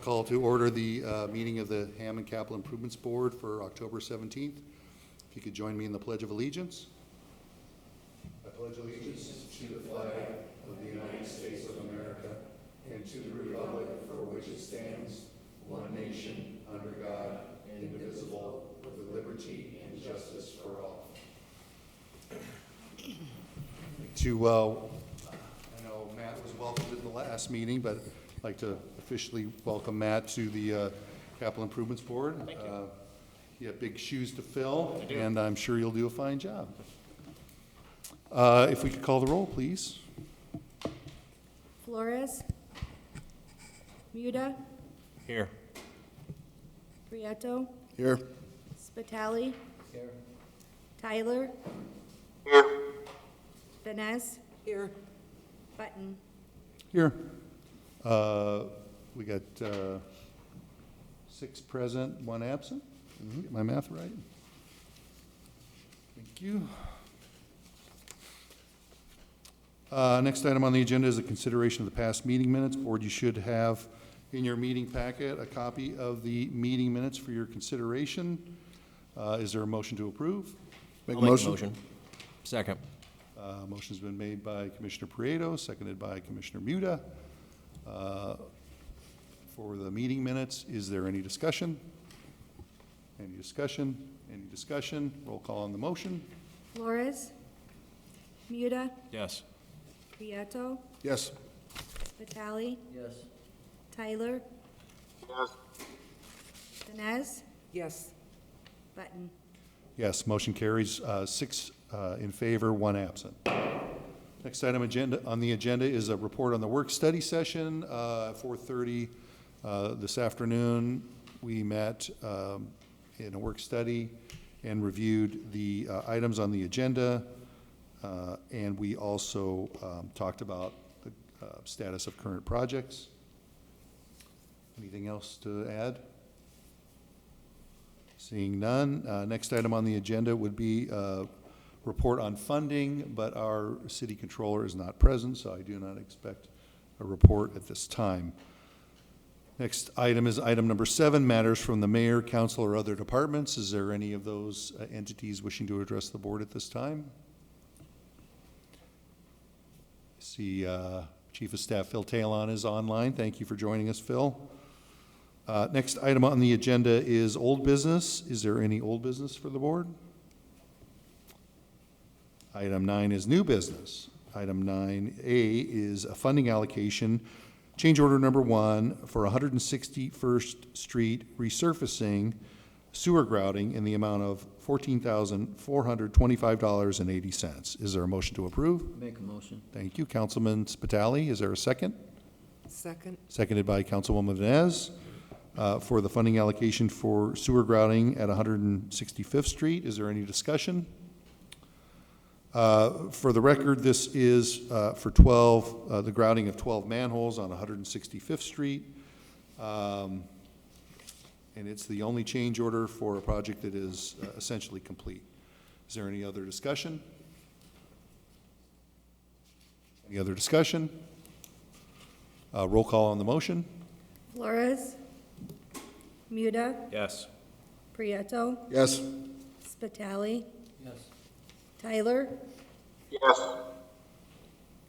Call to order the meeting of the Hammond Capital Improvements Board for October 17th. If you could join me in the Pledge of Allegiance. I pledge allegiance to the flag of the United States of America and to the republic for which it stands, one nation, under God, indivisible, with liberty and justice for all. I know Matt was welcomed at the last meeting, but I'd like to officially welcome Matt to the Capital Improvements Board. Thank you. You have big shoes to fill, I do. and I'm sure you'll do a fine job. If we could call the roll, please. Flores. Muda. Here. Prieto. Here. Spitali. Here. Tyler. Here. Vanez. Here. Button. Here. We got 6 present, 1 absent. Get my math right. Thank you. Next item on the agenda is a consideration of the past meeting minutes. Board, you should have in your meeting packet a copy of the meeting minutes for your consideration. Is there a motion to approve? Make a motion. Second. Motion's been made by Commissioner Prieto, seconded by Commissioner Muda. For the meeting minutes, is there any discussion? Any discussion? Any discussion? Roll call on the motion. Flores. Muda. Yes. Prieto. Yes. Spitali. Yes. Tyler. Yes. Vanez. Yes. Button. Yes, motion carries 6 in favor, 1 absent. Next item on the agenda is a report on the work study session at 4:30 this afternoon. We met in a work study and reviewed the items on the agenda, and we also talked about the status of current projects. Anything else to add? Seeing none, next item on the agenda would be report on funding, but our city controller is not present, so I do not expect a report at this time. Next item is item number 7, matters from the mayor, council, or other departments. Is there any of those entities wishing to address the board at this time? I see Chief of Staff Phil Talon is online. Thank you for joining us, Phil. Next item on the agenda is old business. Is there any old business for the board? Item 9 is new business. Item 9A is a funding allocation, change order number 1 for 161st Street resurfacing sewer grouting in the amount of $14,425.80. Is there a motion to approve? Make a motion. Thank you. Councilman Spitali, is there a second? Second. Seconded by Councilwoman Vanez. For the funding allocation for sewer grouting at 165th Street. Is there any discussion? For the record, this is for the grouting of 12 manholes on 165th Street. And it's the only change order for a project that is essentially complete. Is there any other discussion? Any other discussion? Roll call on the motion. Flores. Muda. Yes. Prieto. Yes. Spitali. Yes. Tyler. Yes.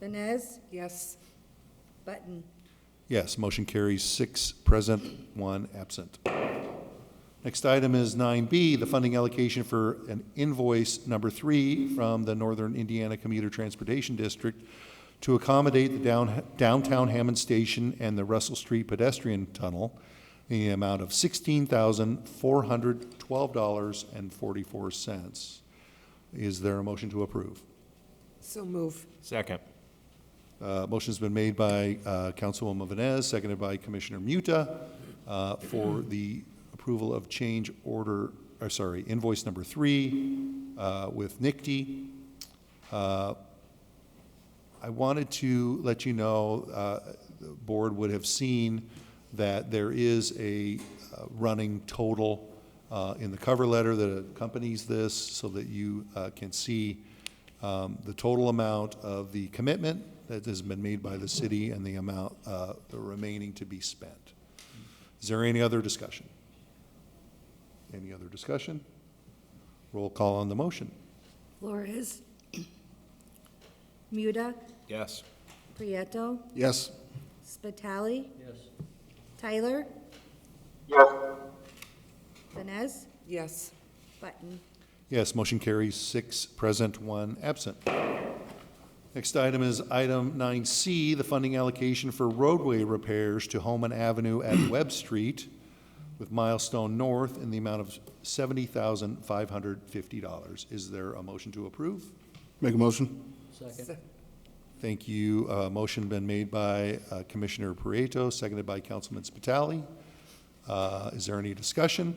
Vanez. Yes. Button. Yes, motion carries 6 present, 1 absent. Next item is 9B, the funding allocation for an invoice number 3 from the Northern Indiana Commuter Transportation District to accommodate the downtown Hammond Station and the Russell Street pedestrian tunnel in the amount of $16,412.44. Is there a motion to approve? So move. Second. Motion's been made by Councilwoman Vanez, seconded by Commissioner Muta for the approval of invoice number 3 with NICTE. I wanted to let you know the board would have seen that there is a running total in the cover letter that accompanies this so that you can see the total amount of the commitment that has been made by the city and the amount the remaining to be spent. Is there any other discussion? Any other discussion? Roll call on the motion. Flores, Muda, Yes. Prieto, Yes. Spitali. Tyler, Yes. Vines, Yes. Button. Yes, motion carries 6 present, 1 absent. Next item is item 9C, the funding allocation for roadway repairs to Homan Avenue at Webb Street with Milestone North in the amount of $70,550. Is there a motion to approve? Make a motion. Thank you. Motion been made by Commissioner Prieto, seconded by Councilman Spitali. Is there any discussion?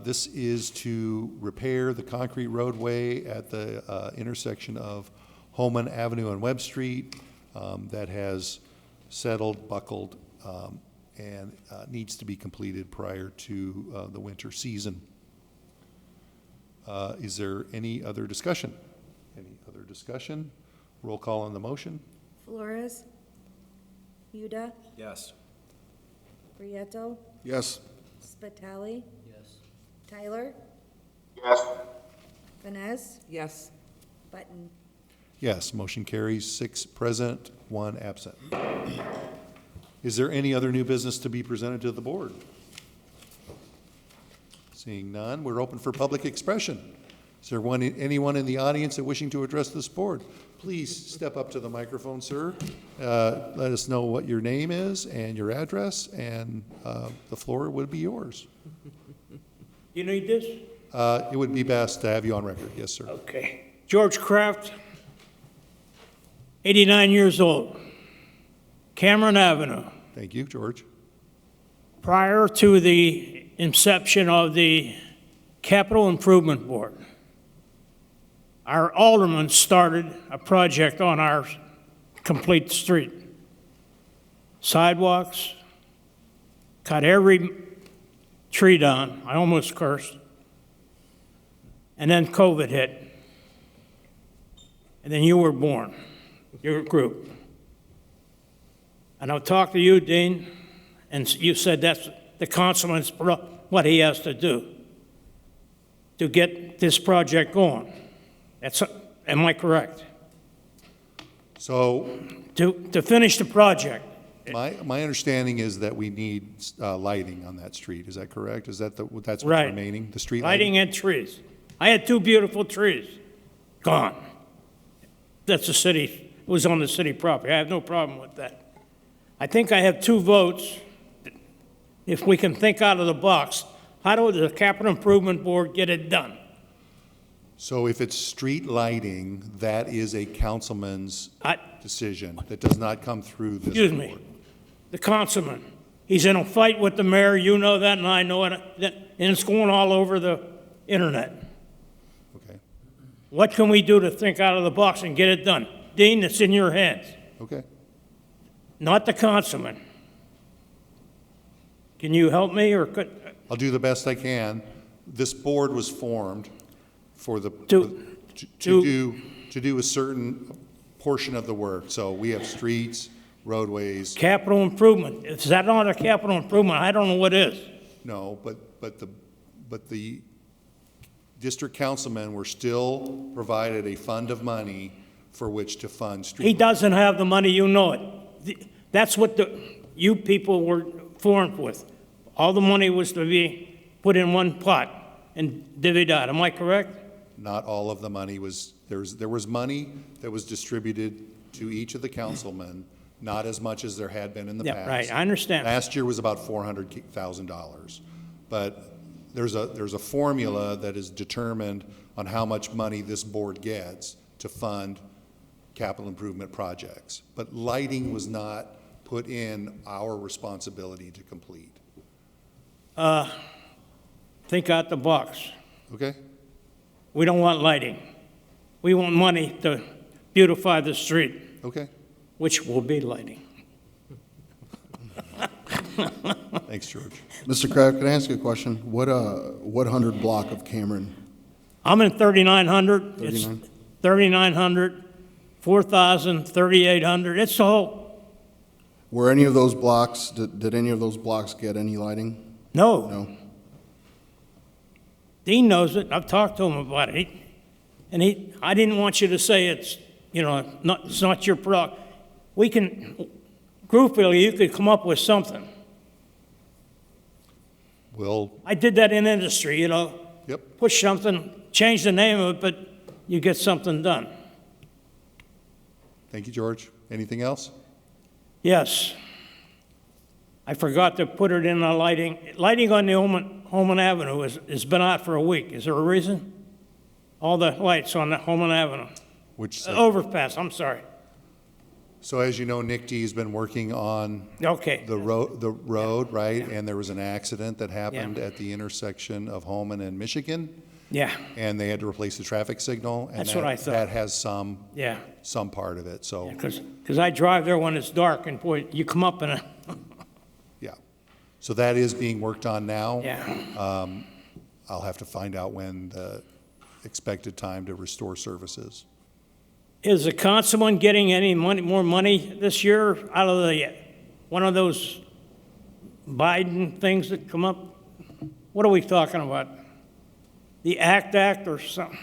This is to repair the concrete roadway at the intersection of Homan Avenue and Webb Street that has settled, buckled, and needs to be completed prior to the winter season. Is there any other discussion? Any other discussion? Roll call on the motion. Flores, Muda, Yes. Prieto, Yes. Spitali. Tyler, Yes. Vines, Yes. Button. Yes, motion carries 6 present, 1 absent. Is there any other new business to be presented to the board? Seeing none, we're open for public expression. Is there anyone in the audience that wishing to address this board? Please step up to the microphone, sir. Let us know what your name is and your address, and the floor would be yours. You need this? It would be best to have you on record. Yes, sir. Okay. George Kraft, 89 years old, Cameron Avenue. Thank you, George. Prior to the inception of the Capital Improvement Board, our alderman started a project on our complete street. Sidewalks, cut every tree down. I almost cursed. And then COVID hit. And then you were born, your group. And I'll talk to you, Dean, and you said that's the councilman's what he has to do to get this project going. Am I correct? So To finish the project. my understanding is that we need lighting on that street. Is that correct? Is that that's what's Right. remaining? The street Lighting and trees. I had 2 beautiful trees, gone. That's the city, it was on the city property. I have no problem with that. I think I have 2 votes. If we can think out of the box, how do the Capital Improvement Board get it done? So if it's street lighting, that is a councilman's decision. That does not come through this board. Excuse me, the councilman, he's in a fight with the mayor, you know that, and I know it, and it's going all over the internet. Okay, What can we do to think out of the box and get it done? Dean, it's in your hands, okay. not the councilman. Can you help me, or could, I'll do the best I can. This board was formed for the, To- to do a certain portion of the work. So we have streets, roadways. capital improvement? Is that not a capital improvement? I don't know what is. No, but the district councilmen were still provided a fund of money for which to fund street. He doesn't have the money, you know it. That's what you people were formed with. All the money was to be put in one pot and divvied out. Am I correct? Not all of the money was, there was money that was distributed to each of the councilmen, not as much as there had been in the Yeah, past. right, I understand. Last year was about $400,000. But there's a formula that is determined on how much money this board gets to fund capital improvement projects. But lighting was not put in our responsibility to complete. Think out the box. Okay? We don't want lighting. We want money to beautify the street, Okay. which will be lighting. Thanks, George. Mr. Kraft, can I ask you a question? What 100 block of Cameron? I'm in 3,900. It's 39? 3,900, 4,000, 3,800. It's the whole, Were any of those blocks, did any of those blocks get any lighting? No. No? Dean knows it. I've talked to him about it. I didn't want you to say it's, it's not your product. We can, groupily, you could come up with something. Will, I did that in industry, yep. push something, change the name of it, but you get something done. Thank you, George. Anything else? Yes. I forgot to put it in the lighting. Lighting on the Holman Avenue has been out for a week. Is there a reason? All the lights on the Holman Avenue. Which, Overpass, I'm sorry. so as you know, Nick D's been working on Okay. the road, right? And there was an accident that happened Yeah. at the intersection of Holman and Michigan, Yeah, and they had to replace the traffic signal. And That's what I thought. That has some yeah. part of it, so, Because I drive there when it's dark, and boy, you come up in a, yeah. So that is being worked on now. yeah. I'll have to find out when the expected time to restore services. Is the councilman getting any more money this year out of one of those Biden things that come up? What are we talking about? The ACT or something?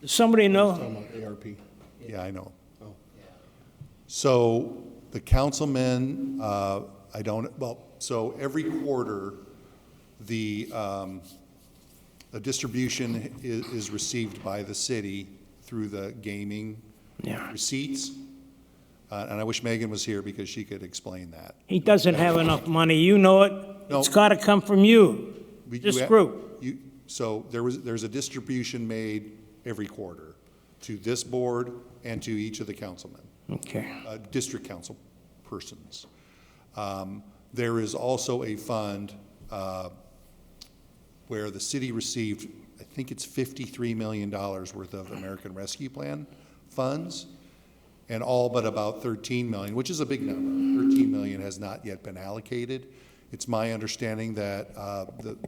Does somebody know? Talking about ARP. Yeah, I know. So the councilmen, so every quarter, a distribution is received by the city through the gaming Yeah. receipts. And I wish Megan was here because she could explain that. He doesn't have enough money, you know it. No. It's got to come from you, this group. So there's a distribution made every quarter to this board and to each of the councilmen. Okay. District council persons. There is also a fund where the city received, I think it's $53 million worth of American Rescue Plan funds, and all but about 13 million, which is a big number. 13 million has not yet been allocated. It's my understanding that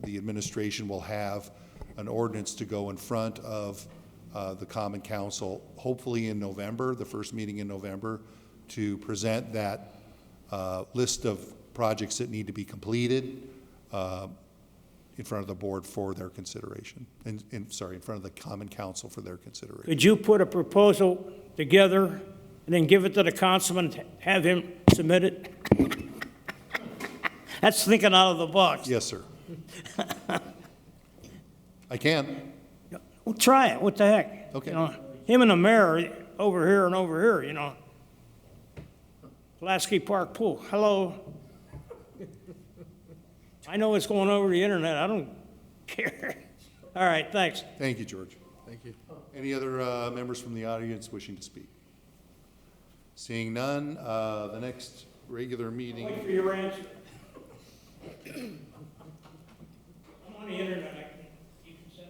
the administration will have an ordinance to go in front of the Common Council, hopefully in November, the first meeting in November, to present that list of projects that need to be completed in front of the board for their consideration. In front of the Common Council for their consideration. Could you put a proposal together and then give it to the councilman, have him submit it? That's thinking out of the box. Yes, sir. I can. Well, try it, what the heck? Okay. Him and the mayor, over here and over here, Pulaski Park Pool, hello. I know it's going over the internet, I don't care. All right, thanks. Thank you, George. Thank you. Any other members from the audience wishing to speak? Seeing none, the next regular meeting. Wait for your answer. I'm on the internet, you can send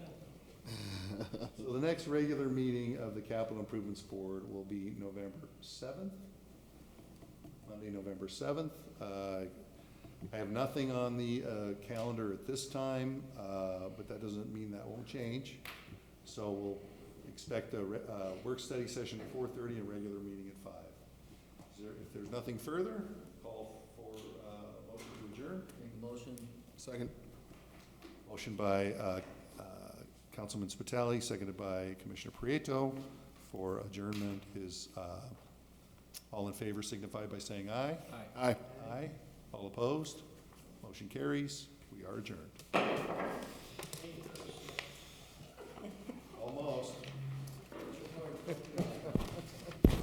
it. So the next regular meeting of the Capital Improvements Board will be November 7th, Monday, November 7th. I have nothing on the calendar at this time, but that doesn't mean that won't change. So we'll expect a work study session at 4:30 and a regular meeting at 5. If there's nothing further, call for a motion to adjourn. Make a motion. Second. Motion by Councilman Spitali, seconded by Commissioner Prieto for adjournment. Is all in favor signify by saying aye. Aye. Aye. Aye. All opposed? Motion carries. We are adjourned. Almost.